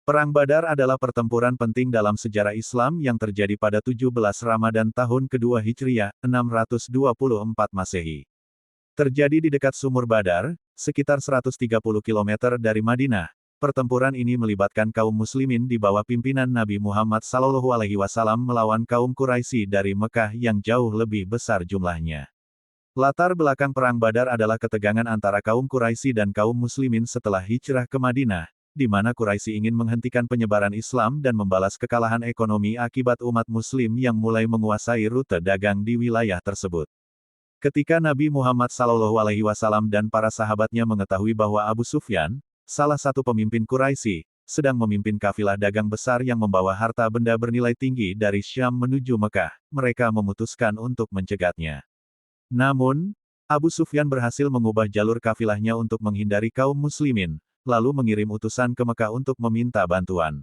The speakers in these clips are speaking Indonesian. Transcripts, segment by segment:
Perang Badar adalah pertempuran penting dalam sejarah Islam yang terjadi pada 17 Ramadan tahun kedua Hijriah, 624 Masehi. Terjadi di dekat Sumur Badar, sekitar 130 km dari Madinah. Pertempuran ini melibatkan kaum muslimin di bawah pimpinan Nabi Muhammad SAW melawan kaum Quraisy dari Mekah yang jauh lebih besar jumlahnya. Latar belakang Perang Badar adalah ketegangan antara kaum Quraisy dan kaum muslimin setelah hijrah ke Madinah, di mana Quraisy ingin menghentikan penyebaran Islam dan membalas kekalahan ekonomi akibat umat Muslim yang mulai menguasai rute dagang di wilayah tersebut. Ketika Nabi Muhammad SAW dan para sahabatnya mengetahui bahwa Abu Sufyan, salah satu pemimpin Quraisy, sedang memimpin kafilah dagang besar yang membawa harta benda bernilai tinggi dari Syam menuju Mekah, mereka memutuskan untuk mencegatnya. Namun, Abu Sufyan berhasil mengubah jalur kafilahnya untuk menghindari kaum muslimin, lalu mengirim utusan ke Mekah untuk meminta bantuan.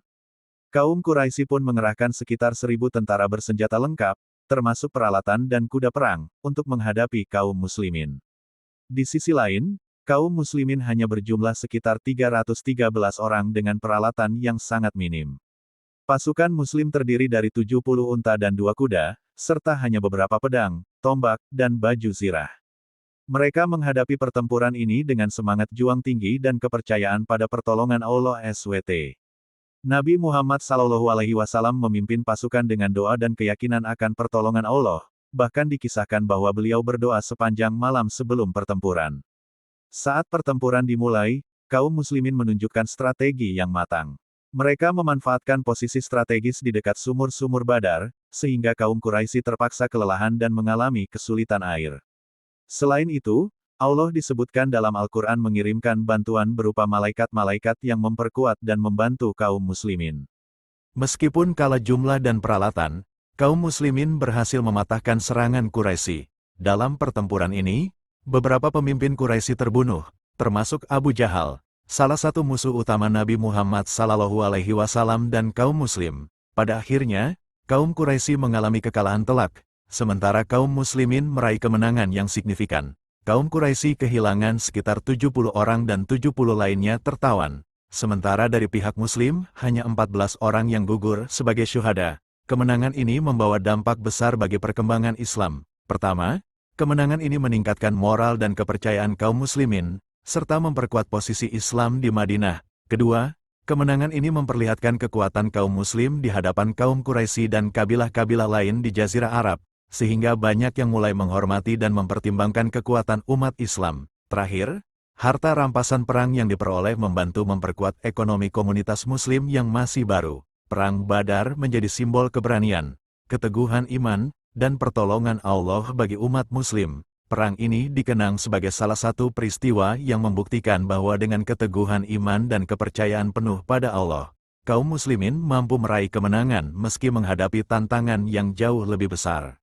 Kaum Quraisy pun mengerahkan sekitar 1.000 tentara bersenjata lengkap, termasuk peralatan dan kuda perang, untuk menghadapi kaum muslimin. Di sisi lain, kaum muslimin hanya berjumlah sekitar 313 orang dengan peralatan yang sangat minim. Pasukan muslim terdiri dari 70 unta dan 2 kuda, serta hanya beberapa pedang, tombak, dan baju zirah. Mereka menghadapi pertempuran ini dengan semangat juang tinggi dan kepercayaan pada pertolongan Allah SWT. Nabi Muhammad SAW memimpin pasukan dengan doa dan keyakinan akan pertolongan Allah, bahkan dikisahkan bahwa beliau berdoa sepanjang malam sebelum pertempuran. Saat pertempuran dimulai, kaum muslimin menunjukkan strategi yang matang. Mereka memanfaatkan posisi strategis di dekat sumur-sumur Badar, sehingga kaum Quraisy terpaksa kelelahan dan mengalami kesulitan air. Selain itu, Allah disebutkan dalam Al-Quran mengirimkan bantuan berupa malaikat-malaikat yang memperkuat dan membantu kaum muslimin. Meskipun kalah jumlah dan peralatan, kaum muslimin berhasil mematahkan serangan Quraisy. Dalam pertempuran ini, beberapa pemimpin Quraisy terbunuh, termasuk Abu Jahal, salah satu musuh utama Nabi Muhammad SAW dan kaum muslim. Pada akhirnya, kaum Quraisy mengalami kekalahan telak, sementara kaum muslimin meraih kemenangan yang signifikan. Kaum Quraisy kehilangan sekitar 70 orang dan 70 lainnya tertawan. Sementara dari pihak muslim, hanya 14 orang yang gugur sebagai syuhada. Kemenangan ini membawa dampak besar bagi perkembangan Islam. Pertama, kemenangan ini meningkatkan moral dan kepercayaan kaum muslimin, serta memperkuat posisi Islam di Madinah. Kedua, kemenangan ini memperlihatkan kekuatan kaum muslim di hadapan kaum Quraisy dan kabilah-kabilah lain di Jazirah Arab, sehingga banyak yang mulai menghormati dan mempertimbangkan kekuatan umat Islam. Terakhir, harta rampasan perang yang diperoleh membantu memperkuat ekonomi komunitas muslim yang masih baru. Perang Badar menjadi simbol keberanian, keteguhan iman, dan pertolongan Allah bagi umat muslim. Perang ini dikenang sebagai salah satu peristiwa yang membuktikan bahwa dengan keteguhan iman dan kepercayaan penuh pada Allah, kaum muslimin mampu meraih kemenangan meski menghadapi tantangan yang jauh lebih besar.